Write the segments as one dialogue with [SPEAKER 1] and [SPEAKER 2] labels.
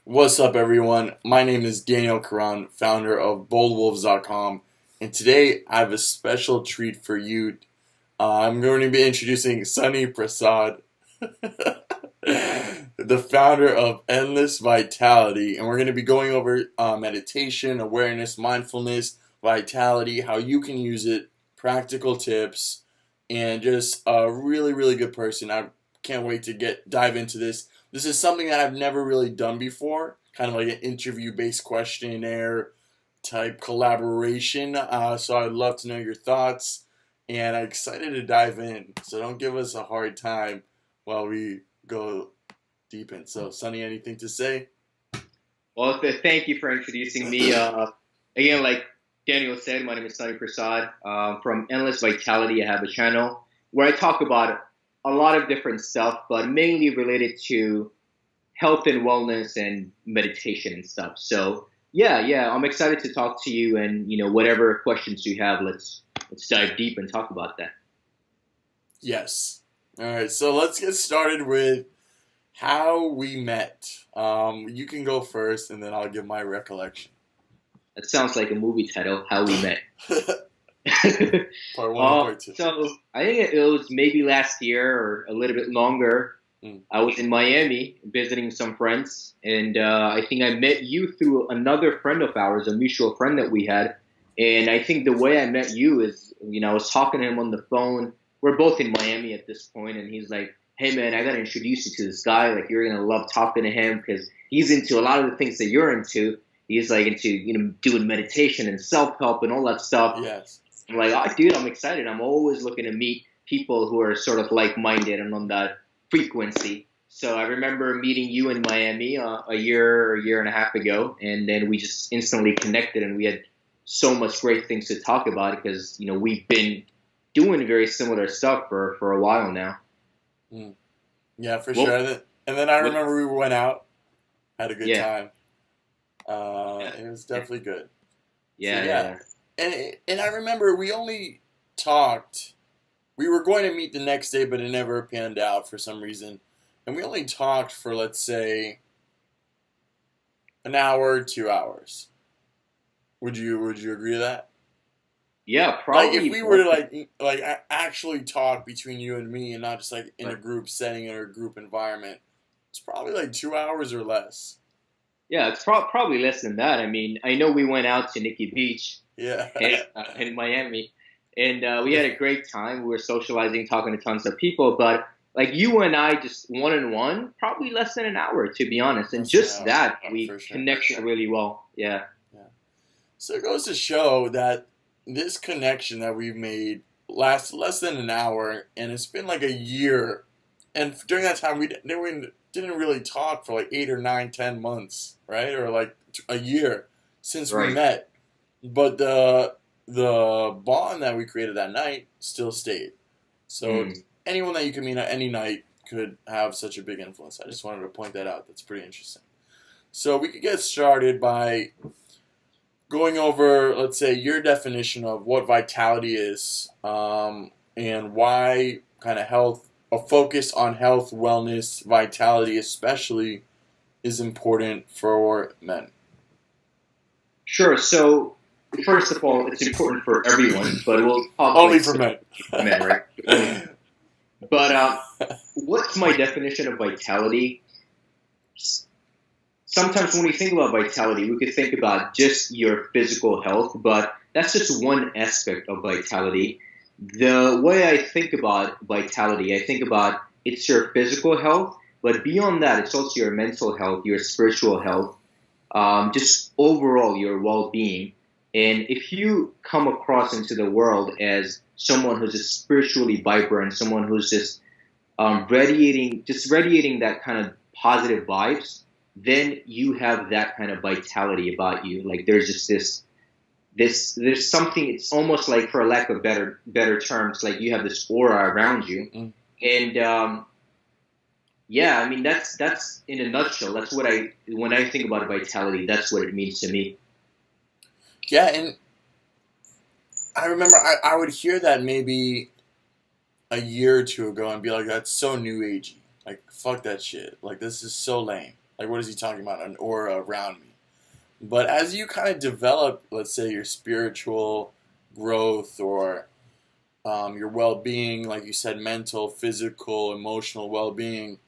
[SPEAKER 1] What's up, everyone? My name is Daniel Karan, founder of BoldWolves.com, and today I have a special treat for you. I'm going to be introducing Sunny Prasad, the founder of Endless Vitality, and we're going to be going over meditation, awareness, mindfulness, vitality, how you can use it, practical tips, and just a really, really good person. I can't wait to dive into this. This is something that I've never really done before, kind of like an interview-based questionnaire type collaboration. So I'd love to know your thoughts, and I'm excited to dive in. So don't give us a hard time while we go deep in. So, Sonny, anything to say?
[SPEAKER 2] Well, thank you for introducing me. Again, like Daniel said, my name is Sunny Prasad. From Endless Vitality, I have a channel where I talk about a lot of different stuff, but mainly related to health and wellness and meditation and stuff. So, yeah, I'm excited to talk to you, and whatever questions you have, let's dive deep and talk about that.
[SPEAKER 1] Yes. All right. So let's get started with how we met. You can go first, and then I'll give my recollection.
[SPEAKER 2] That sounds like a movie title, How We Met.
[SPEAKER 1] Part one and part two.
[SPEAKER 2] So I think it was maybe last year or a little bit longer. I was in Miami visiting some friends, and I think I met you through another friend of ours, a mutual friend that we had. And I think the way I met you is, I was talking to him on the phone. We're both in Miami at this point, and he's like, "Hey man, I gotta introduce you to this guy. Like, you're gonna love talking to him because he's into a lot of the things that you're into. He's like into doing meditation and self-help and all that stuff."
[SPEAKER 1] Yes.
[SPEAKER 2] I'm like, "Oh, dude, I'm excited. I'm always looking to meet people who are sort of like-minded and on that frequency." So I remember meeting you in Miami a year and a half ago, and then we just instantly connected, and we had so much great things to talk about because we've been doing very similar stuff for a while now.
[SPEAKER 1] Yeah, for sure. And then I remember we went out, had a good time. It was definitely good.
[SPEAKER 2] Yeah,
[SPEAKER 1] So,
[SPEAKER 2] yeah.
[SPEAKER 1] And I remember we only talked. We were going to meet the next day, but it never panned out for some reason. And we only talked for, let's say, an hour, 2 hours. Would you agree to that?
[SPEAKER 2] Yeah, probably.
[SPEAKER 1] Like if we were to like actually talk between you and me, and not just like in a group setting or a group environment, it's probably like 2 hours or less.
[SPEAKER 2] Yeah, it's probably less than that. I mean, I know we went out to Nikki Beach
[SPEAKER 1] Yeah.
[SPEAKER 2] in Miami, and we had a great time. We were socializing, talking to tons of people, but like you and I, just one-on-one, probably less than an hour, to be honest. And just that, we connected really well. Yeah.
[SPEAKER 1] Yeah. So it goes to show that this connection that we've made lasts less than an hour, and it's been like a year. And during that time, we didn't really talk for like 8 or 9, 10 months, right? Or like a year since we met. But the bond that we created that night still stayed. So anyone that you can meet at any night could have such a big influence. I just wanted to point that out. That's pretty interesting. So we could get started by going over, let's say, your definition of what vitality is, and why kind of health, a focus on health, wellness, vitality especially, is important for men.
[SPEAKER 2] Sure. So first of all, it's important for everyone, but we'll talk
[SPEAKER 1] only for men.
[SPEAKER 2] Men, right? But what's my definition of vitality? Sometimes when we think about vitality, we could think about just your physical health, but that's just one aspect of vitality. The way I think about vitality, I think about it's your physical health, but beyond that, it's also your mental health, your spiritual health, just overall your well-being. And if you come across into the world as someone who's just spiritually vibrant, someone who's just radiating that kind of positive vibes, then you have that kind of vitality about you. Like there's just there's something. It's almost like, for lack of better terms, like you have this aura around you, and yeah, I mean that's in a nutshell. That's what when I think about vitality, that's what it means to me.
[SPEAKER 1] Yeah, and I remember I would hear that maybe a year or two ago and be like, that's so new agey. Like, fuck that shit. Like, this is so lame. Like, what is he talking about? An aura around me. But as you kind of develop, let's say, your spiritual growth or your well-being, like you said, mental, physical, emotional well-being,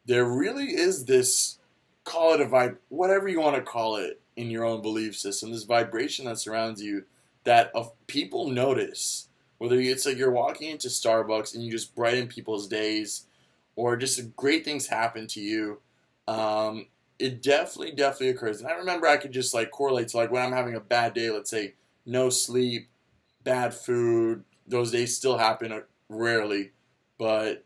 [SPEAKER 1] there really is this, call it a vibe, whatever you want to call it in your own belief system, this vibration that surrounds you that people notice. Whether it's like you're walking into Starbucks and you just brighten people's days, or just great things happen to you. It definitely occurs. And I remember I could just like correlate to like when I'm having a bad day, let's say no sleep, bad food. Those days still happen rarely, but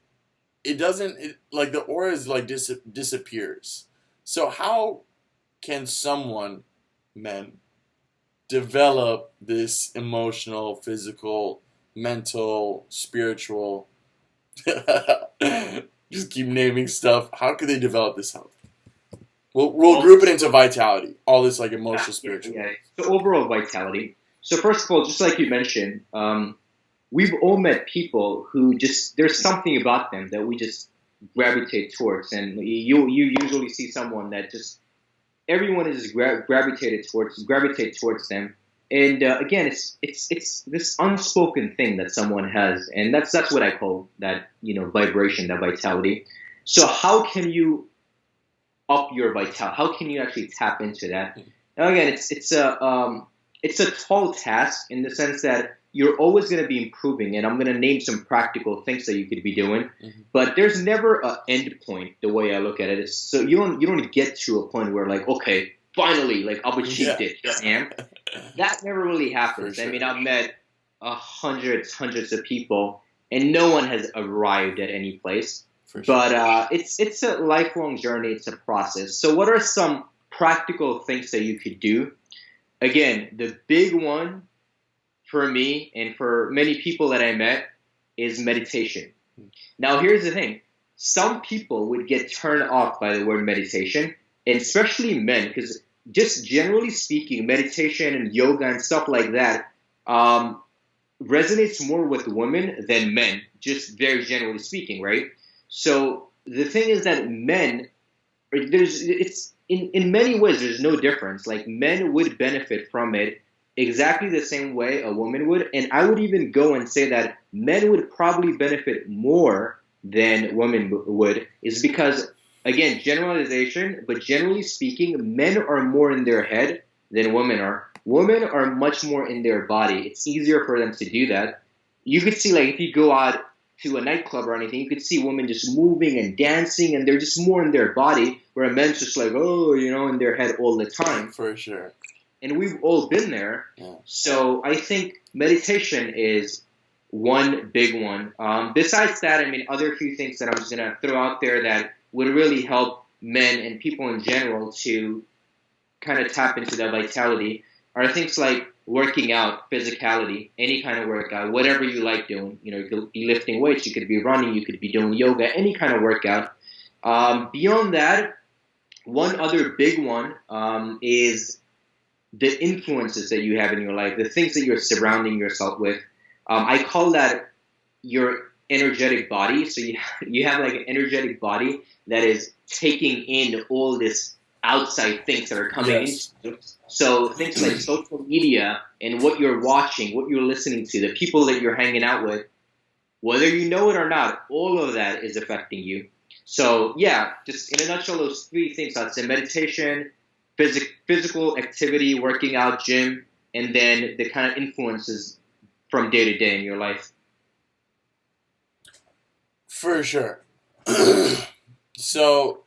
[SPEAKER 1] it doesn't. Like the aura is like disappears. So how can someone, men, develop this emotional, physical, mental, spiritual? Just keep naming stuff. How could they develop this health? We'll group it into vitality. All this like emotional, spiritual.
[SPEAKER 2] Yeah. So overall vitality. So first of all, just like you mentioned, we've all met people who just there's something about them that we just gravitate towards, and you usually see someone that just everyone is gravitate towards them. And again, it's this unspoken thing that someone has, and that's what I call that vibration, that vitality. So how can you up your vitality? How can you actually tap into that? Now again, it's a tall task in the sense that you're always going to be improving, and I'm going to name some practical things that you could be doing. Mm-hmm. But there's never an end point. The way I look at it is, so you don't get to a point where like, okay, finally, like I've achieved it. And that never really happens. Sure. I mean, I've met hundreds of people, and no one has arrived at any place. Sure. But it's a lifelong journey. It's a process. So what are some practical things that you could do? Again, the big one for me and for many people that I met is meditation. Now, here's the thing. Some people would get turned off by the word meditation, and especially men, because just generally speaking, meditation and yoga and stuff like that resonates more with women than men, just very generally speaking, right? So the thing is that men, in many ways, there's no difference. Like men would benefit from it exactly the same way a woman would. And I would even go and say that men would probably benefit more than women would, is because, again, generalization, but generally speaking, men are more in their head than women are. Women are much more in their body. It's easier for them to do that. You could see, like, if you go out to a nightclub or anything, you could see women just moving and dancing, and they're just more in their body, where a man's just like, in their head all the time.
[SPEAKER 1] For sure.
[SPEAKER 2] And we've all been there. Yeah. So I think meditation is one big one. Besides that, I mean, other few things that I'm just going to throw out there that would really help men and people in general to kind of tap into that vitality are things like working out, physicality, any kind of workout, whatever you like doing. You could be lifting weights, you could be running, you could be doing yoga, any kind of workout. Beyond that, one other big one is the influences that you have in your life, the things that you're surrounding yourself with. I call that your energetic body. So you have like an energetic body that is taking in all this outside things that are coming in. So things like social media and what you're watching, what you're listening to, the people that you're hanging out with, whether you know it or not, all of that is affecting you. So yeah, just in a nutshell, those three things, I'd say meditation, physical activity, working out, gym, and then the kind of influences from day to day in your life.
[SPEAKER 1] For sure. So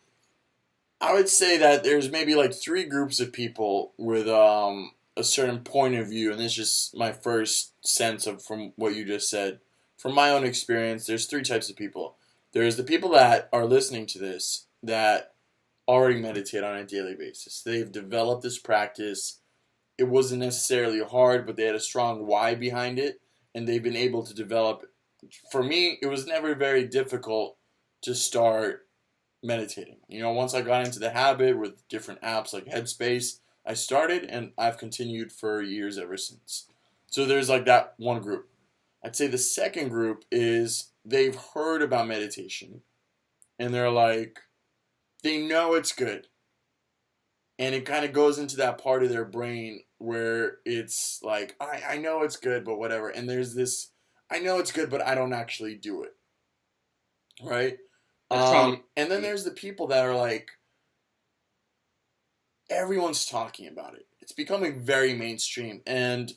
[SPEAKER 1] I would say that there's maybe like three groups of people with a certain point of view, and this is just my first sense of from what you just said. From my own experience, there's three types of people. There's the people that are listening to this that already meditate on a daily basis. They've developed this practice. It wasn't necessarily hard, but they had a strong why behind it, and they've been able to develop. For me, it was never very difficult to start meditating. Once I got into the habit with different apps like Headspace, I started and I've continued for years ever since. So there's like that one group. I'd say the second group is they've heard about meditation and they're like, they know it's good. and it kind of goes into that part of their brain where it's like, I know it's good, but whatever. And there's this, I know it's good, but I don't actually do it, right?
[SPEAKER 2] That's probably
[SPEAKER 1] And then there's the people that are like, everyone's talking about it. It's becoming very mainstream. And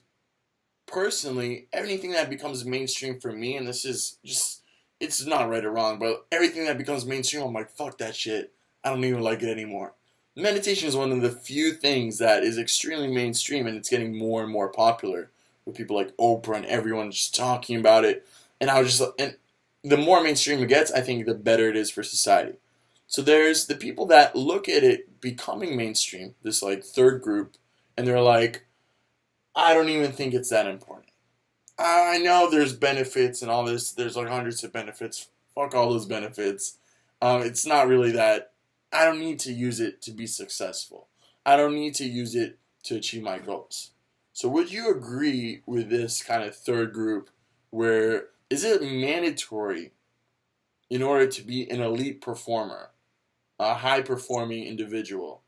[SPEAKER 1] personally, anything that becomes mainstream for me, and this is just, it's not right or wrong, but everything that becomes mainstream, I'm like, fuck that shit. I don't even like it anymore. Meditation is one of the few things that is extremely mainstream, and it's getting more and more popular with people like Oprah and everyone just talking about it. And I was just, and the more mainstream it gets, I think the better it is for society. So there's the people that look at it becoming mainstream, this like third group, and they're like, I don't even think it's that important. I know there's benefits and all this. There's like hundreds of benefits. Fuck all those benefits. It's not really that. I don't need to use it to be successful. I don't need to use it to achieve my goals. So would you agree with this kind of third group where is it mandatory in order to be an elite performer, a high performing individual,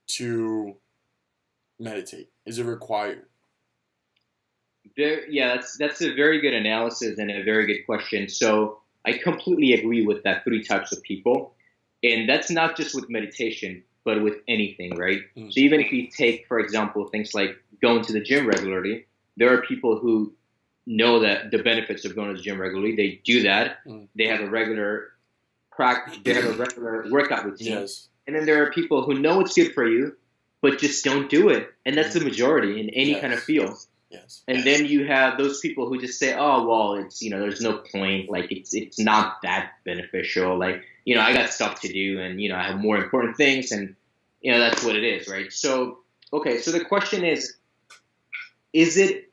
[SPEAKER 1] to meditate? Is it required?
[SPEAKER 2] Yeah, that's a very good analysis and a very good question. So I completely agree with that three types of people. And that's not just with meditation, but with anything, right?
[SPEAKER 1] Mm.
[SPEAKER 2] So even if you take, for example, things like going to the gym regularly, there are people who know that the benefits of going to the gym regularly. They do that. They have a regular practice. They have a regular workout routine.
[SPEAKER 1] Yes.
[SPEAKER 2] And then there are people who know it's good for you, but just don't do it. And that's the majority in any kind of field.
[SPEAKER 1] Yes.
[SPEAKER 2] And then you have those people who just say, oh, well, it's, there's no point. Like, it's not that beneficial. Like, I got stuff to do and, I have more important things. And, that's what it is, right? So, okay. So the question is it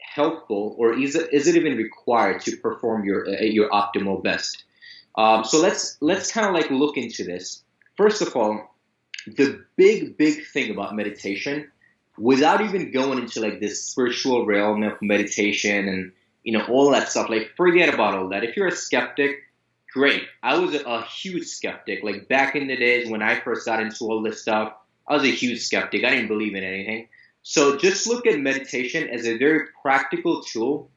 [SPEAKER 2] helpful or is it even required to perform your optimal best? So let's kind of like look into this. First of all, the big thing about meditation, without even going into like this spiritual realm of meditation and all that stuff, like forget about all that. If you're a skeptic, great. I was a huge skeptic. Like back in the days when I first got into all this stuff, I was a huge skeptic. I didn't believe in anything. So just look at meditation as a very practical tool,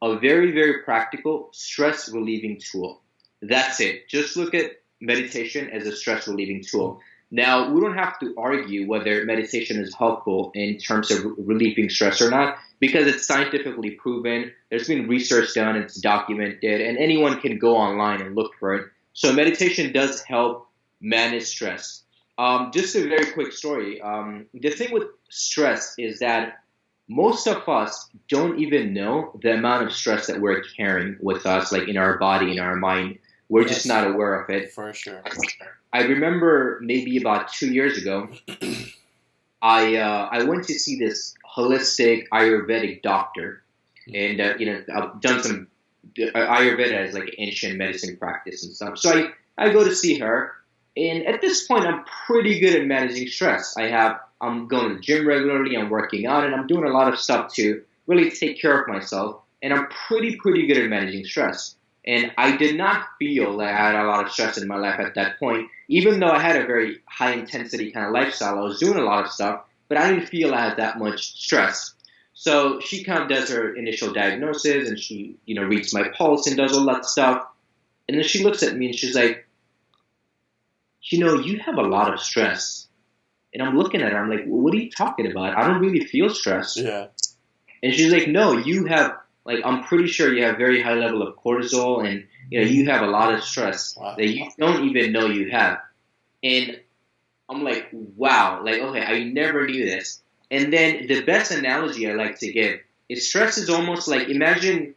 [SPEAKER 2] a very, very practical stress relieving tool. That's it. Just look at meditation as a stress relieving tool. Now, we don't have to argue whether meditation is helpful in terms of relieving stress or not, because it's scientifically proven. There's been research done, it's documented, and anyone can go online and look for it. So meditation does help manage stress. Just a very quick story. The thing with stress is that most of us don't even know the amount of stress that we're carrying with us, like in our body, in our mind. We're just not aware of it.
[SPEAKER 1] For sure.
[SPEAKER 2] I remember maybe about 2 years ago, I went to see this holistic Ayurvedic doctor, and I've done some Ayurveda as like ancient medicine practice and stuff. So I go to see her, and at this point I'm pretty good at managing stress. I'm going to the gym regularly, I'm working out, and I'm doing a lot of stuff to really take care of myself, and I'm pretty good at managing stress. And I did not feel that I had a lot of stress in my life at that point, even though I had a very high intensity kind of lifestyle. I was doing a lot of stuff, but I didn't feel I had that much stress. So she kind of does her initial diagnosis and she, reads my pulse and does all that stuff. And then she looks at me and she's like, you have a lot of stress. And I'm looking at her, I'm like, well, what are you talking about? I don't really feel stressed.
[SPEAKER 1] Yeah.
[SPEAKER 2] And she's like, no, you have, like, I'm pretty sure you have very high level of cortisol and, you have a lot of stress that you don't even know you have. And I'm like, wow, like, okay, I never knew this. And then the best analogy I like to give is stress is almost like, imagine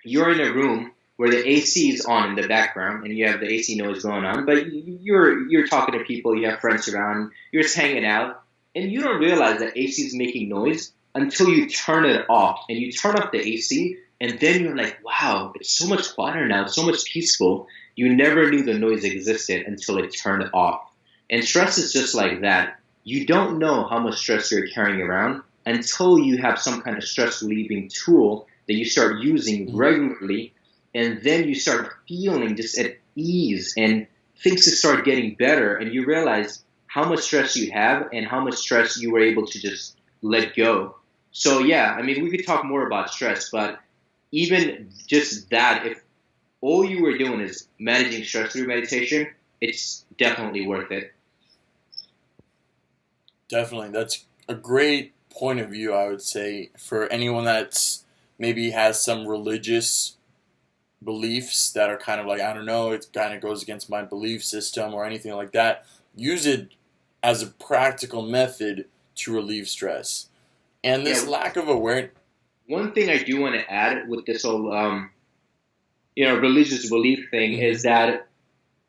[SPEAKER 2] you're in a room where the AC is on in the background and you have the AC noise going on, but you're talking to people, you have friends around, you're just hanging out, and you don't realize that AC is making noise until you turn it off. And you turn off the AC, and then you're like, wow, it's so much quieter now, it's so much peaceful. You never knew the noise existed until it turned off. And stress is just like that. You don't know how much stress you're carrying around until you have some kind of stress relieving tool that you start using regularly, and then you start feeling just at ease and things just start getting better, and you realize how much stress you have and how much stress you were able to just let go. So yeah, I mean, we could talk more about stress, but even just that, if all you were doing is managing stress through meditation, it's definitely worth it.
[SPEAKER 1] Definitely. That's a great point of view, I would say, for anyone that's maybe has some religious beliefs that are kind of like, I don't know, it kind of goes against my belief system or anything like that. Use it as a practical method to relieve stress. And this
[SPEAKER 2] Yeah,
[SPEAKER 1] lack of awareness.
[SPEAKER 2] one thing I do want to add with this whole, religious belief thing
[SPEAKER 1] Mhm.
[SPEAKER 2] is that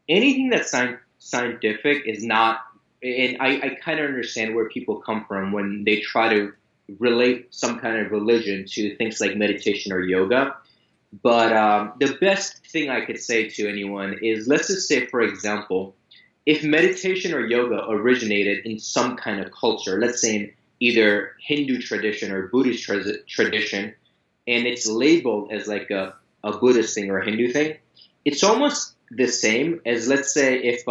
[SPEAKER 2] anything that's scientific is not, and I kind of understand where people come from when they try to relate some kind of religion to things like meditation or yoga. But the best thing I could say to anyone is, let's just say, for example, if meditation or yoga originated in some kind of culture, let's say in either Hindu tradition or Buddhist tradition, and it's labeled as like a Buddhist thing or a Hindu thing, it's almost the same as, let's say, if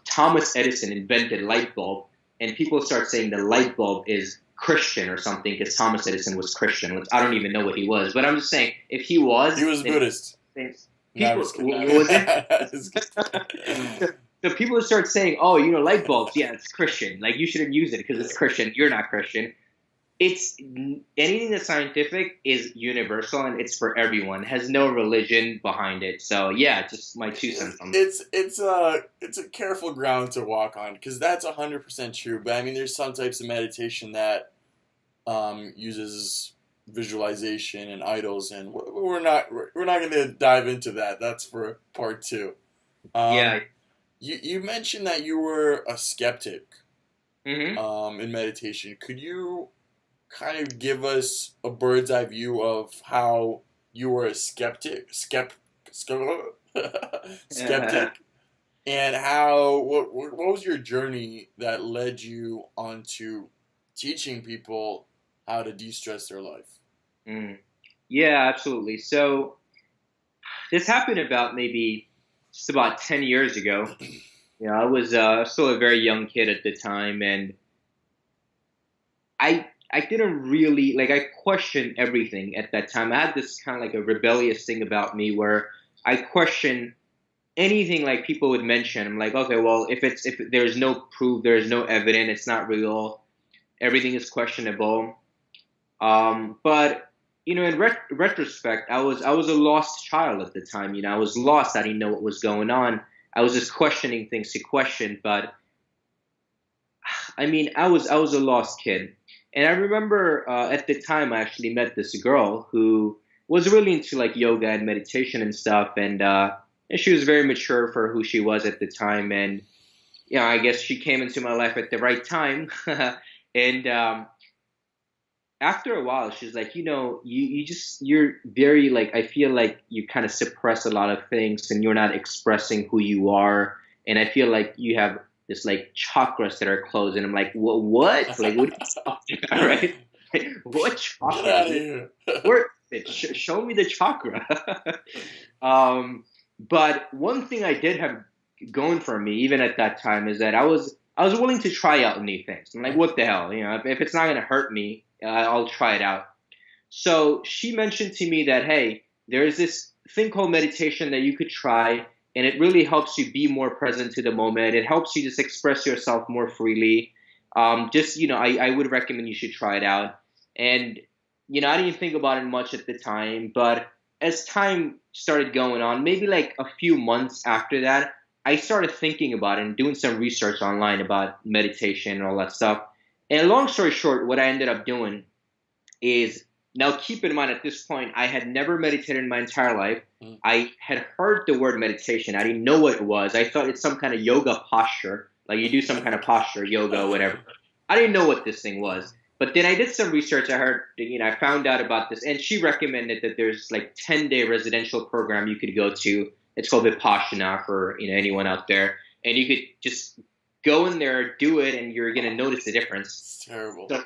[SPEAKER 2] Thomas Edison invented light bulb, and people start saying the light bulb is Christian or something because Thomas Edison was Christian. Which I don't even know what he was, but I'm just saying if he
[SPEAKER 1] He
[SPEAKER 2] was,
[SPEAKER 1] was
[SPEAKER 2] then
[SPEAKER 1] Buddhist. No, I'm
[SPEAKER 2] people
[SPEAKER 1] just kidding. No,
[SPEAKER 2] was it?
[SPEAKER 1] just kidding.
[SPEAKER 2] So people start saying, "Oh, light bulbs, yeah, it's Christian. Like you shouldn't use it because it's Christian. You're not Christian." It's anything that's scientific is universal and it's for everyone. It has no religion behind it. So yeah, just my 2 cents on that.
[SPEAKER 1] It's a careful ground to walk on because that's 100% true. But I mean, there's some types of meditation that uses visualization and idols, and we're not going to dive into that. That's for part two.
[SPEAKER 2] Yeah.
[SPEAKER 1] Um, you mentioned that you were a skeptic
[SPEAKER 2] Hmm.
[SPEAKER 1] in meditation. Could you kind of give us a bird's eye view of how you were a skeptic, and how what was your journey that led you onto teaching people how to de-stress their life?
[SPEAKER 2] Mm. Yeah, absolutely. So this happened about maybe just about 10 years ago. I was still a very young kid at the time, and I didn't really like I questioned everything at that time. I had this kind of like a rebellious thing about me where I questioned anything like people would mention. I'm like, okay, well, if there's no proof, there's no evidence, it's not real, everything is questionable. But in retrospect, I was a lost child at the time. I was lost. I didn't know what was going on. I was just questioning things to question. But I mean, I was a lost kid, and I remember at the time I actually met this girl who was really into like yoga and meditation and stuff, and she was very mature for who she was at the time, and I guess she came into my life at the right time, and after a while, she's like, you're very like, I feel like you kind of suppress a lot of things and you're not expressing who you are. And I feel like you have this like chakras that are closed. And I'm like, what? Like, what are you talking about, right? Like, what
[SPEAKER 1] Get out of
[SPEAKER 2] chakra?
[SPEAKER 1] here!
[SPEAKER 2] Where? Show me the chakra. um, but one thing I did have going for me, even at that time, is that I was willing to try out new things. I'm like, what the hell? If it's not gonna hurt me, I'll try it out. So she mentioned to me that, hey, there's this thing called meditation that you could try, and it really helps you be more present to the moment. It helps you just express yourself more freely. Just, I would recommend you should try it out. And, I didn't think about it much at the time, but as time started going on, maybe like a few months after that, I started thinking about it and doing some research online about meditation and all that stuff. And long story short, what I ended up doing is, now keep in mind at this point, I had never meditated in my entire life.
[SPEAKER 1] Mm.
[SPEAKER 2] I had heard the word meditation. I didn't know what it was. I thought it's some kind of yoga posture, like you do some kind of posture, yoga, whatever. I didn't know what this thing was. But then I did some research. I heard, I found out about this, and she recommended that there's like 10-day residential program you could go to. It's called Vipassana for anyone out there, and you could just go in there, do it, and you're gonna notice the difference.
[SPEAKER 1] It's terrible.
[SPEAKER 2] So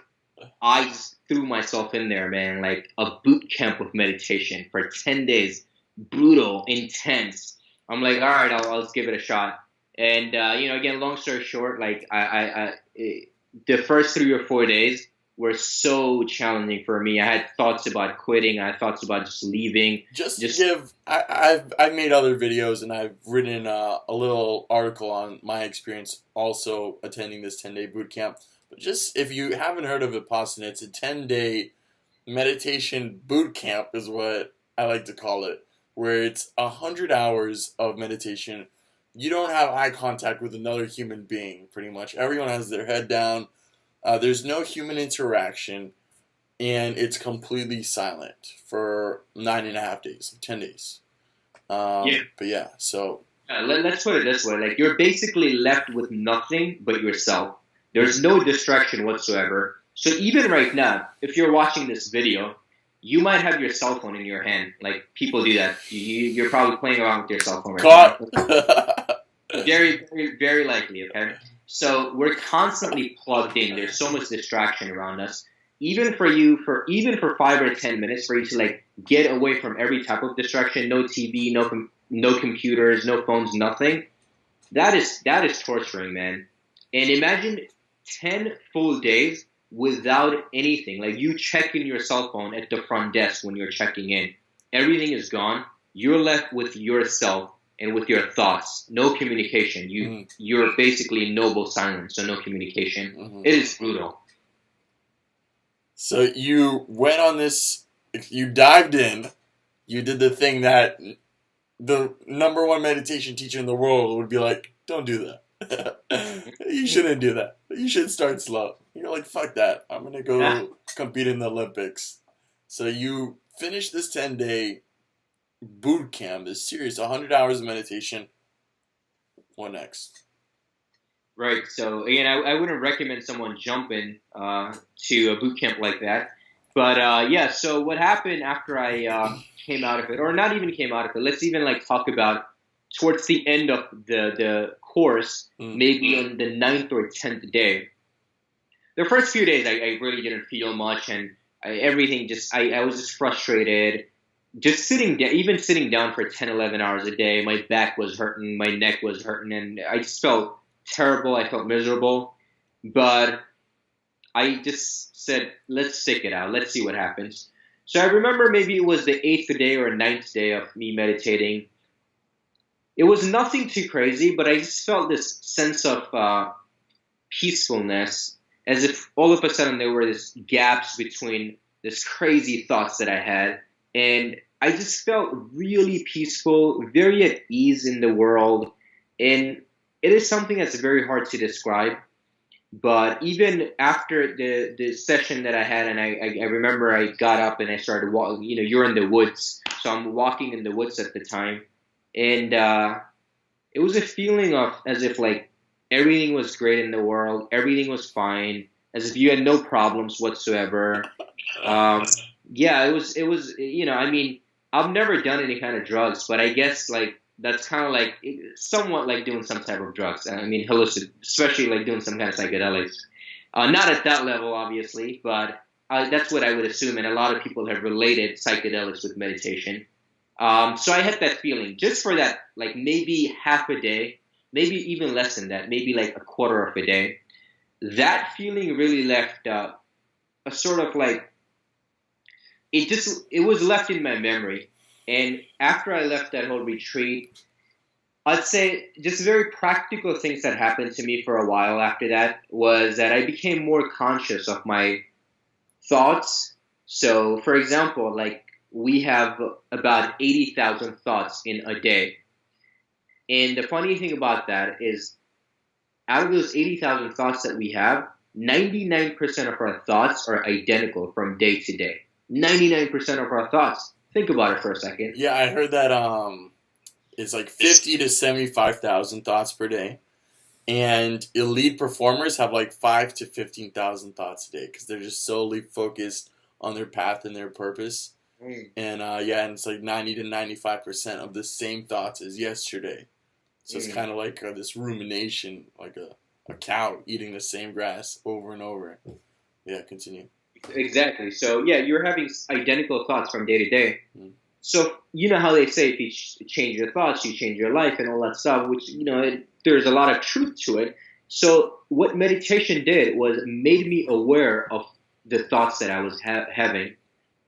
[SPEAKER 2] I just threw myself in there, man, like a boot camp of meditation for 10 days, brutal, intense. I'm like, all right, I'll just give it a shot. And again, long story short, like the first 3 or 4 days were so challenging for me. I had thoughts about quitting. I had thoughts about just leaving.
[SPEAKER 1] Just to
[SPEAKER 2] Just
[SPEAKER 1] give, I've made other videos and I've written a little article on my experience also attending this 10-day boot camp. But just if you haven't heard of Vipassana, it's a 10-day meditation boot camp is what I like to call it, where it's 100 hours of meditation. You don't have eye contact with another human being, pretty much. Everyone has their head down. There's no human interaction, and it's completely silent for 9.5 days, 10 days.
[SPEAKER 2] yeah.
[SPEAKER 1] But yeah, so
[SPEAKER 2] Let's put it this way: like you're basically left with nothing but yourself. There's no distraction whatsoever. So even right now, if you're watching this video, you might have your cell phone in your hand. Like people do that. You're probably playing around with your cell phone right
[SPEAKER 1] caught.
[SPEAKER 2] now. Very, very, very likely. Okay. So we're constantly plugged in. There's so much distraction around us. Even for you, even for 5 or 10 minutes, for you to like get away from every type of distraction, no TV, no computers, no phones, nothing. That is torturing, man. And imagine 10 full days without anything. Like you check in your cell phone at the front desk when you're checking in. Everything is gone. You're left with yourself and with your thoughts. No communication. You're basically in noble silence, so no communication.
[SPEAKER 1] Mm-hmm.
[SPEAKER 2] It is brutal.
[SPEAKER 1] So you went on this, you dived in, you did the thing that the number one meditation teacher in the world would be like, don't do that. You shouldn't do that. You should start slow. You're like, fuck that. I'm going to go compete in the Olympics. So you finish this 10-day boot camp, this serious 100 hours of meditation. What next?
[SPEAKER 2] Right. So again, I wouldn't recommend someone jumping to a boot camp like that. But yeah. So what happened after I came out of it, or not even came out of it? Let's even like talk about towards the end of the course, maybe on the 9th or 10th day. The first few days, I really didn't feel much, and everything just I was just frustrated. Just even sitting down for 10, 11 hours a day, my back was hurting, my neck was hurting, and I just felt terrible. I felt miserable, but I just said, let's stick it out. Let's see what happens. So I remember maybe it was the 8th day or 9th day of me meditating. It was nothing too crazy, but I just felt this sense of peacefulness, as if all of a sudden there were these gaps between this crazy thoughts that I had. And I just felt really peaceful, very at ease in the world. And it is something that's very hard to describe. But even after the session that I had, and I remember I got up and I started walking, you're in the woods. So I'm walking in the woods at the time. And it was a feeling of as if like everything was great in the world. Everything was fine. As if you had no problems whatsoever. Yeah, it was, I mean, I've never done any kind of drugs, but I guess like that's kind of like somewhat like doing some type of drugs. I mean, especially like doing some kind of psychedelics. Not at that level, obviously, but that's what I would assume. And a lot of people have related psychedelics with meditation. So I had that feeling just for that, like maybe half a day, maybe even less than that, maybe like a quarter of a day. That feeling really left a sort of like, it was left in my memory. And after I left that whole retreat, I'd say just very practical things that happened to me for a while after that was that I became more conscious of my thoughts. So, for example, like we have about 80,000 thoughts in a day. And the funny thing about that is out of those 80,000 thoughts that we have, 99% of our thoughts are identical from day to day. 99% of our thoughts. Think about it for a second.
[SPEAKER 1] Yeah, I heard that it's like 50 to 75,000 thoughts per day. And elite performers have like 5 to 15,000 thoughts a day because they're just solely focused on their path and their purpose. And and it's like 90 to 95% of the same thoughts as yesterday. So it's kind of like this rumination, like a cow eating the same grass over and over. Yeah, continue.
[SPEAKER 2] Exactly. So yeah, you're having identical thoughts from day to day. So you know how they say if you change your thoughts, you change your life and all that stuff, which there's a lot of truth to it. So what meditation did was made me aware of the thoughts that I was having.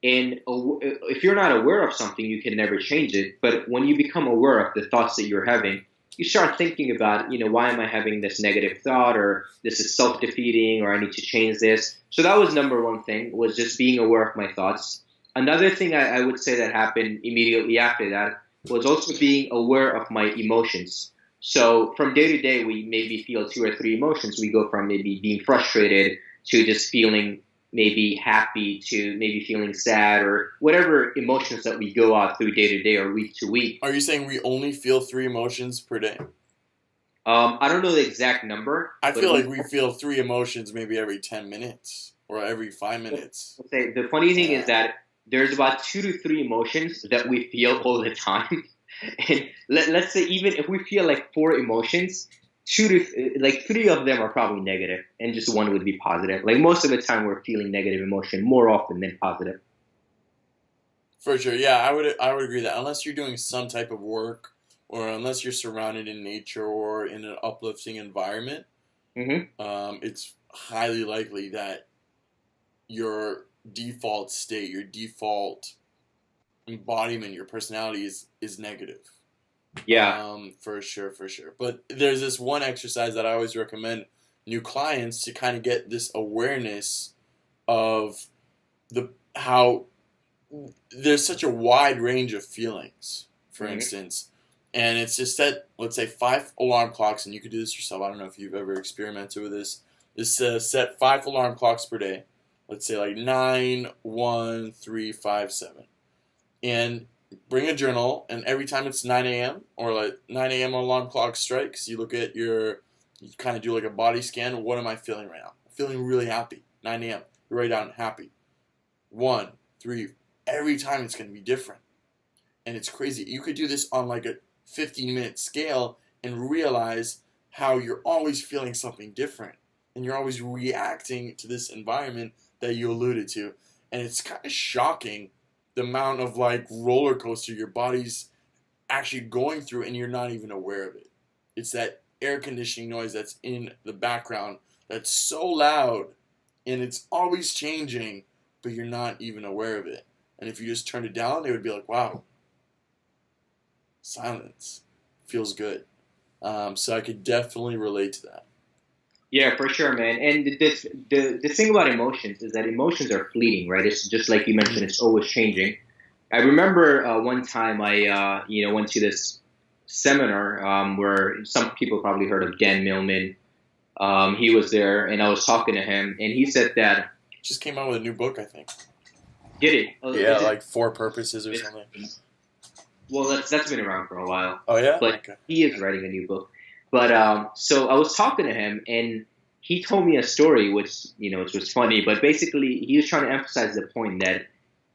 [SPEAKER 2] And if you're not aware of something, you can never change it. But when you become aware of the thoughts that you're having, you start thinking about, why am I having this negative thought, or this is self-defeating, or I need to change this. So that was number one thing, was just being aware of my thoughts. Another thing I would say that happened immediately after that was also being aware of my emotions. So from day to day, we maybe feel two or three emotions. We go from maybe being frustrated to just feeling maybe happy to maybe feeling sad, or whatever emotions that we go out through day to day or week to week.
[SPEAKER 1] Are you saying we only feel 3 emotions per day?
[SPEAKER 2] I don't know the exact number.
[SPEAKER 1] I feel like we feel 3 emotions maybe every 10 minutes or every 5 minutes.
[SPEAKER 2] The funny thing is that there's about 2 to 3 emotions that we feel all the time. And let's say even if we feel like 4 emotions, 3 of them are probably negative, and just 1 would be positive. Like most of the time, we're feeling negative emotion more often than positive.
[SPEAKER 1] For sure, yeah, I would agree that unless you're doing some type of work, or unless you're surrounded in nature or in an uplifting environment, it's highly likely that your default state, your default embodiment, your personality is negative.
[SPEAKER 2] Yeah.
[SPEAKER 1] For sure, for sure. But there's this one exercise that I always recommend new clients to kind of get this awareness of how there's such a wide range of feelings, for instance. And it's just set, let's say, 5 alarm clocks, and you could do this yourself. I don't know if you've ever experimented with this. Just set 5 alarm clocks per day. Let's say like 9, 1, 3, 5, 7. And bring a journal, and every time it's 9 a.m. or like 9 a.m. alarm clock strikes, you look at you kind of do like a body scan. What am I feeling right now? I'm feeling really happy. 9 a.m. You write down happy. 1, 3. Every time it's going to be different. And it's crazy. You could do this on like a 15-minute scale and realize how you're always feeling something different. And you're always reacting to this environment that you alluded to. And it's kind of shocking the amount of like roller coaster your body's actually going through, and you're not even aware of it. It's that air conditioning noise that's in the background that's so loud, and it's always changing, but you're not even aware of it. And if you just turned it down, it would be like, wow, silence feels good. So I could definitely relate to that.
[SPEAKER 2] Yeah, for sure, man. And the thing about emotions is that emotions are fleeting, right? It's just like you mentioned, it's always changing. I remember one time I went to this seminar where some people probably heard of Dan Millman. He was there, and I was talking to him, and he said that
[SPEAKER 1] just came out with a new book, I think.
[SPEAKER 2] Did it?
[SPEAKER 1] Yeah, like 4 Purposes or something.
[SPEAKER 2] Well, that's been around for a while.
[SPEAKER 1] Oh yeah,
[SPEAKER 2] but okay. He is writing a new book. But so I was talking to him, and he told me a story, which was funny. But basically, he was trying to emphasize the point that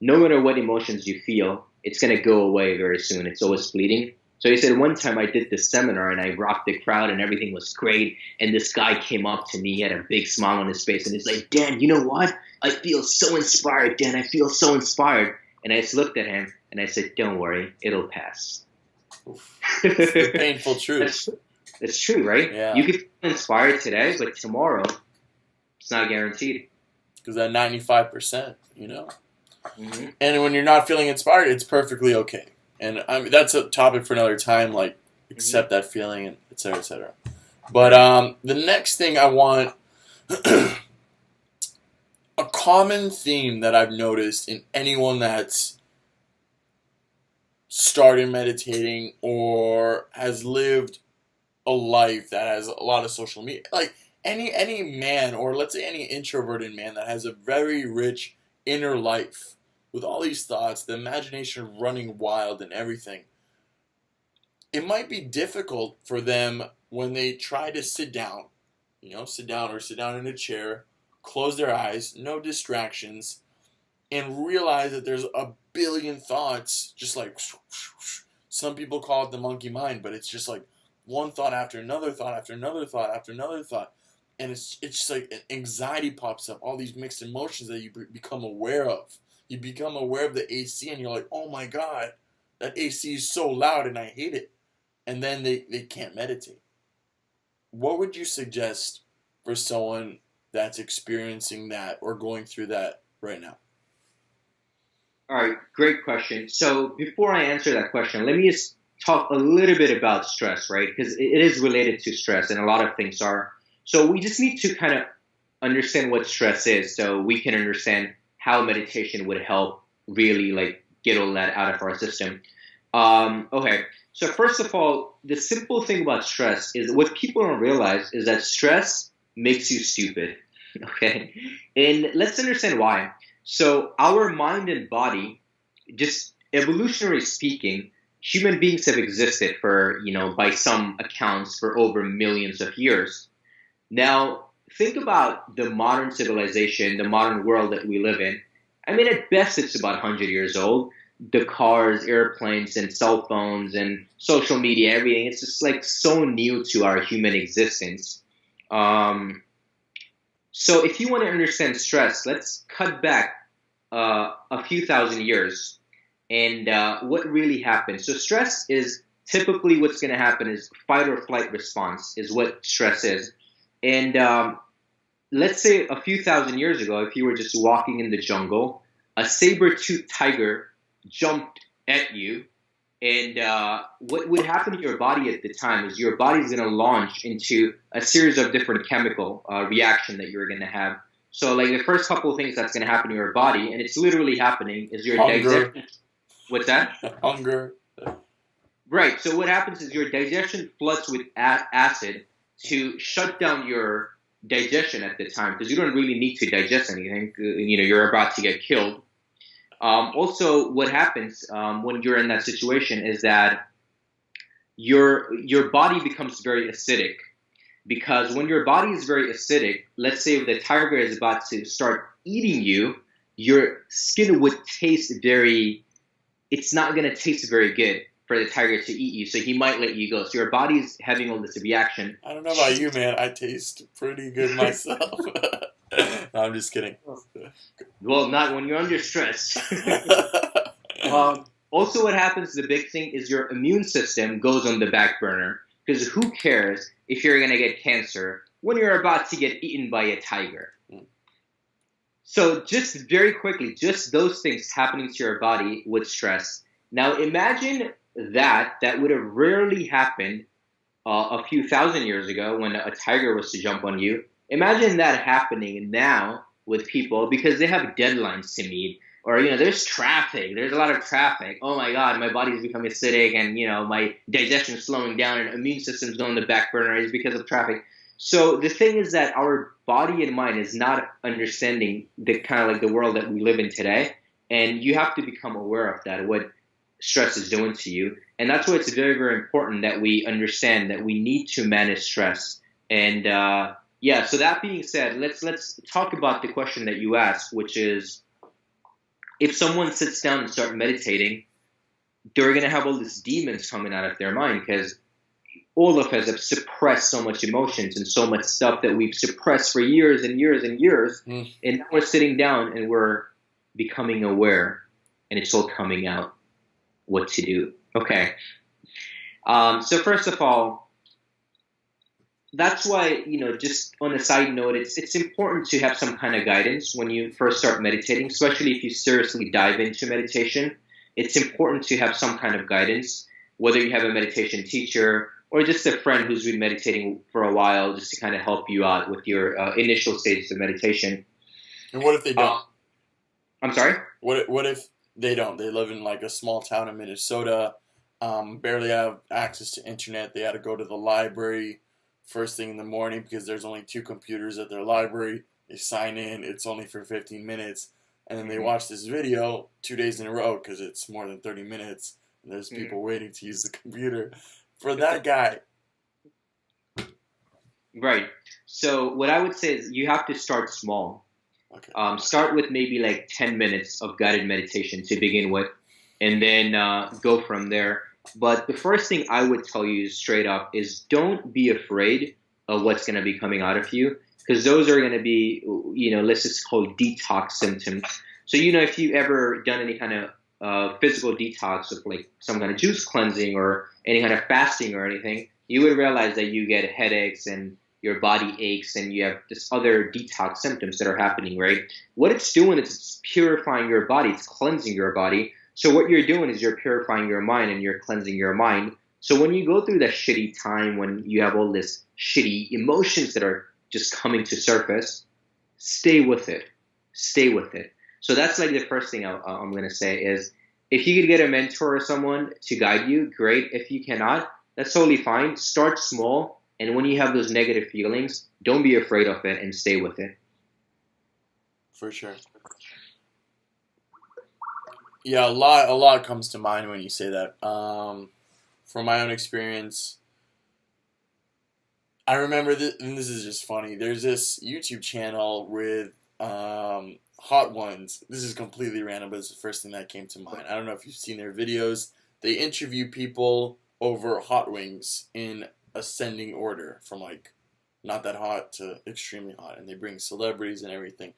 [SPEAKER 2] no matter what emotions you feel, it's gonna go away very soon. It's always fleeting. So he said one time I did this seminar and I rocked the crowd and everything was great. And this guy came up to me, he had a big smile on his face, and he's like, "Dan, you know what? I feel so inspired, Dan. I feel so inspired." And I just looked at him and I said, "Don't worry, it'll pass."
[SPEAKER 1] It's the painful truth.
[SPEAKER 2] It's true, right?
[SPEAKER 1] Yeah.
[SPEAKER 2] You could feel inspired today, but tomorrow, it's not guaranteed.
[SPEAKER 1] Because that 95%, And when you're not feeling inspired, it's perfectly okay. And I mean, that's a topic for another time, like accept that feeling, and et cetera, et cetera. But the next thing I want, a common theme that I've noticed in anyone that's started meditating or has lived a life that has a lot of social media, like any man, or let's say any introverted man that has a very rich inner life with all these thoughts, the imagination running wild and everything, it might be difficult for them when they try to sit down sit down in a chair, close their eyes, no distractions, and realize that there's a billion thoughts, just like some people call it the monkey mind, but it's just like one thought after another thought after another thought after another thought. And it's just like anxiety pops up, all these mixed emotions that you become aware of. You become aware of the AC, and you're like, oh my God, that AC is so loud and I hate it. And then they can't meditate. what would you suggest for someone that's experiencing that or going through that right now?
[SPEAKER 2] All right, great question. So before I answer that question, let me just talk a little bit about stress, right? Because it is related to stress, and a lot of things are. So we just need to kind of understand what stress is, so we can understand how meditation would help really like get all that out of our system. Okay, so first of all, the simple thing about stress is what people don't realize is that stress makes you stupid. Okay, and let's understand why. So our mind and body, just evolutionary speaking, human beings have existed for, by some accounts, for over millions of years. Now, think about the modern civilization, the modern world that we live in. I mean, at best, it's about 100 years old. The cars, airplanes, and cell phones, and social media, everything, it's just like so new to our human existence. Um, so, if you want to understand stress, let's cut back a few thousand years and what really happens. So, stress is typically what's going to happen is fight or flight response, is what stress is. And let's say a few thousand years ago, if you were just walking in the jungle, a saber-toothed tiger jumped at you, and what would happen to your body at the time is your body is going to launch into a series of different chemical reaction that you're going to have. So, like the first couple of things that's going to happen to your body, and it's literally happening, is your
[SPEAKER 1] Hunger.
[SPEAKER 2] digestion. What's that?
[SPEAKER 1] Hunger.
[SPEAKER 2] Right. So what happens is your digestion floods with acid to shut down your digestion at the time because you don't really need to digest anything. You're about to get killed. Also, what happens when you're in that situation is that your body becomes very acidic because when your body is very acidic, let's say if the tiger is about to start eating you, your skin would taste it's not going to taste very good for the tiger to eat you, so he might let you go. So your body's having all this reaction.
[SPEAKER 1] I don't know about you, man. I taste pretty good myself. No, I'm just kidding.
[SPEAKER 2] Well, not when you're under stress. Also, what happens, the big thing, is your immune system goes on the back burner. Because who cares if you're going to get cancer when you're about to get eaten by a tiger? So just very quickly, just those things happening to your body with stress. Now imagine that would have rarely happened a few thousand years ago when a tiger was to jump on you. Imagine that happening now with people because they have deadlines to meet. Or, there's traffic. There's a lot of traffic. Oh, my God, my body's becoming acidic and, my digestion is slowing down and immune system's going on the back burner is because of traffic. So the thing is that our body and mind is not understanding the kind of like the world that we live in today. And you have to become aware of that, what stress is doing to you. And that's why it's very, very important that we understand that we need to manage stress. And so that being said, let's talk about the question that you asked, which is, if someone sits down and start meditating, they're going to have all these demons coming out of their mind because all of us have suppressed so much emotions and so much stuff that we've suppressed for years and years and years. And now we're sitting down and we're becoming aware and it's all coming out what to do. Okay. So first of all, that's why, just on a side note, it's important to have some kind of guidance when you first start meditating, especially if you seriously dive into meditation. It's important to have some kind of guidance, whether you have a meditation teacher or just a friend who's been meditating for a while, just to kind of help you out with your initial stages of meditation.
[SPEAKER 1] And what if they don't?
[SPEAKER 2] I'm sorry?
[SPEAKER 1] What if they don't? They live in like a small town in Minnesota, barely have access to internet. They had to go to the library first thing in the morning because there's only 2 computers at their library. They sign in. It's only for 15 minutes. And then they watch this video 2 days in a row because it's more than 30 minutes. And there's people waiting to use the computer. For that guy.
[SPEAKER 2] Right. So what I would say is you have to start small.
[SPEAKER 1] Okay.
[SPEAKER 2] Start with maybe like 10 minutes of guided meditation to begin with. And then go from there. But the first thing I would tell you straight up is don't be afraid of what's going to be coming out of you because those are going to be, let's just call detox symptoms. So, if you've ever done any kind of physical detox of like some kind of juice cleansing or any kind of fasting or anything, you would realize that you get headaches and your body aches and you have this other detox symptoms that are happening, right? What it's doing is it's purifying your body, it's cleansing your body. So what you're doing is you're purifying your mind and you're cleansing your mind. So when you go through that shitty time, when you have all this shitty emotions that are just coming to surface, stay with it. Stay with it. So that's like the first thing I'm going to say is if you could get a mentor or someone to guide you, great. If you cannot, that's totally fine. Start small. And when you have those negative feelings, don't be afraid of it and stay with it.
[SPEAKER 1] For sure. Yeah, a lot comes to mind when you say that. From my own experience, I remember this, and this is just funny. There's this YouTube channel with Hot Ones. This is completely random, but it's the first thing that came to mind. I don't know if you've seen their videos. They interview people over hot wings in ascending order, from like not that hot to extremely hot, and they bring celebrities and everything.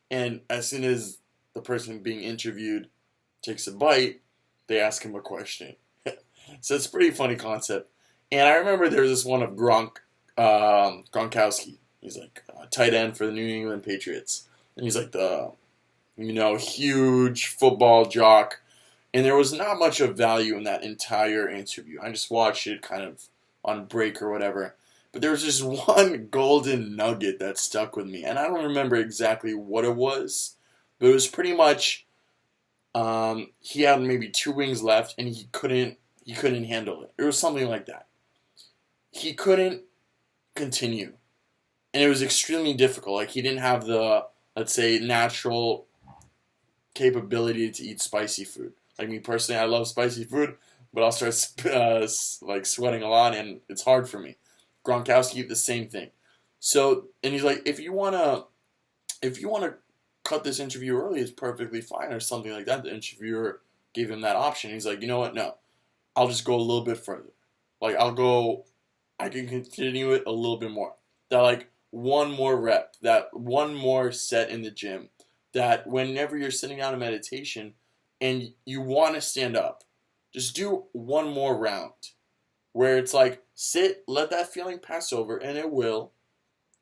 [SPEAKER 1] And as soon as the person being interviewed takes a bite, they ask him a question. So it's a pretty funny concept. And I remember there was this one of Gronkowski. He's like a tight end for the New England Patriots. And he's like the, huge football jock. And there was not much of value in that entire interview. I just watched it kind of on break or whatever. But there was just one golden nugget that stuck with me. And I don't remember exactly what it was. But it was pretty much, he had maybe 2 wings left and he couldn't handle it. It was something like that. He couldn't continue. And it was extremely difficult. Like, he didn't have the, let's say, natural capability to eat spicy food. Like me personally, I love spicy food, but I'll start sweating a lot, and it's hard for me. Gronkowski, the same thing. So, and he's like, if you wanna cut this interview early, it's perfectly fine, or something like that. The interviewer gave him that option. He's like, you know what? No, I'll just go a little bit further. Like, I can continue it a little bit more. That, like, one more rep, that one more set in the gym, that whenever you're sitting down in meditation and you want to stand up, just do one more round where it's like, sit, let that feeling pass over, and it will.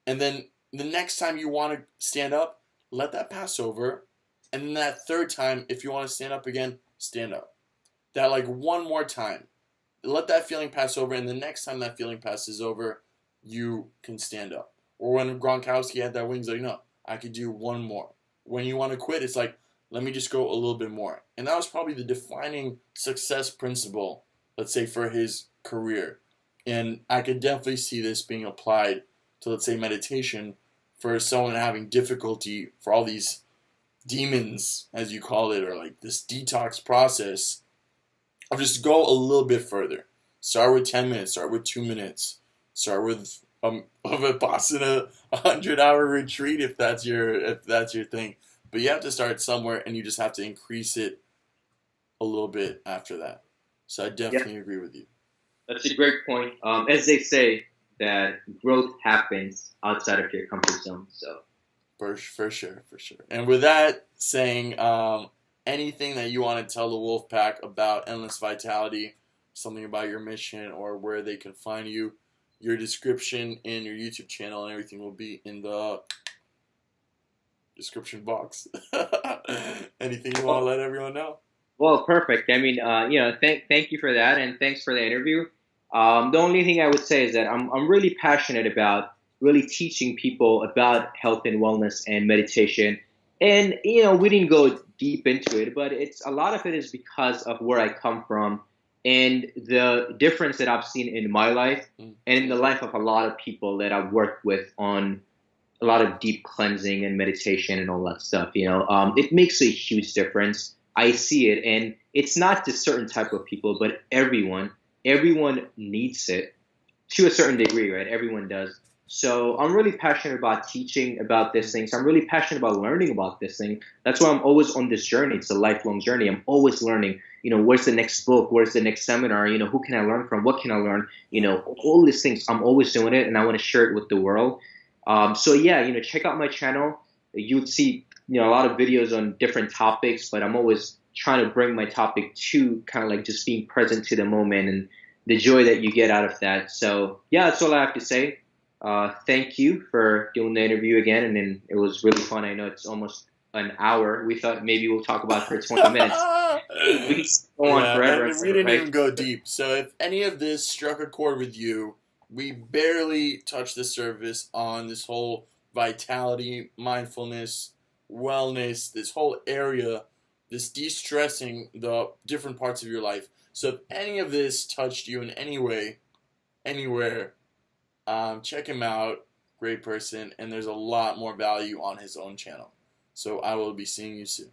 [SPEAKER 1] And then the next time you want to stand up, let that pass over. And then that third time, if you want to stand up again, stand up. That, like, one more time. Let that feeling pass over, and the next time that feeling passes over, you can stand up. Or when Gronkowski had that wings, like, no, I could do one more. When you want to quit, it's like, let me just go a little bit more. And that was probably the defining success principle, let's say, for his career. And I could definitely see this being applied to, let's say, meditation for someone having difficulty, for all these demons, as you call it, or like this detox process. I'll just go a little bit further. Start with 10 minutes. Start with 2 minutes. Start with a Vipassana 100-hour retreat if that's your thing. But you have to start somewhere, and you just have to increase it a little bit after that. So I definitely agree with you.
[SPEAKER 2] That's a great point. As they say, that growth happens outside of your comfort zone. So
[SPEAKER 1] for sure. And with that saying, anything that you want to tell the Wolfpack about Endless Vitality, something about your mission or where they can find you, your description in your YouTube channel and everything will be in the description box. Anything you want to let everyone know?
[SPEAKER 2] Well, perfect. I mean, thank you for that, and thanks for the interview. The only thing I would say is that I'm really passionate about really teaching people about health and wellness and meditation. And, we didn't go deep into it, but a lot of it is because of where I come from and the difference that I've seen in my life and in the life of a lot of people that I've worked with on a lot of deep cleansing and meditation and all that stuff. It makes a huge difference. I see it, and it's not just certain type of people, but everyone needs it to a certain degree, right? Everyone does. So I'm really passionate about teaching about these things. I'm really passionate about learning about this thing. That's why I'm always on this journey. It's a lifelong journey. I'm always learning. Where's the next book? Where's the next seminar? Who can I learn from? What can I learn? All these things. I'm always doing it, and I want to share it with the world. Check out my channel. You'd see, a lot of videos on different topics, but I'm always trying to bring my topic to kind of like just being present to the moment and the joy that you get out of that. So yeah, that's all I have to say. Thank you for doing the interview again, and then it was really fun. I know it's almost an hour. We thought maybe we'll talk about it for 20 minutes. We can go on
[SPEAKER 1] Yeah,
[SPEAKER 2] forever,
[SPEAKER 1] and we didn't
[SPEAKER 2] right?
[SPEAKER 1] even go deep. So if any of this struck a chord with you, we barely touched the surface on this whole vitality, mindfulness, wellness, this whole area, this de-stressing the different parts of your life. So if any of this touched you in any way, anywhere, check him out. Great person, and there's a lot more value on his own channel. So I will be seeing you soon.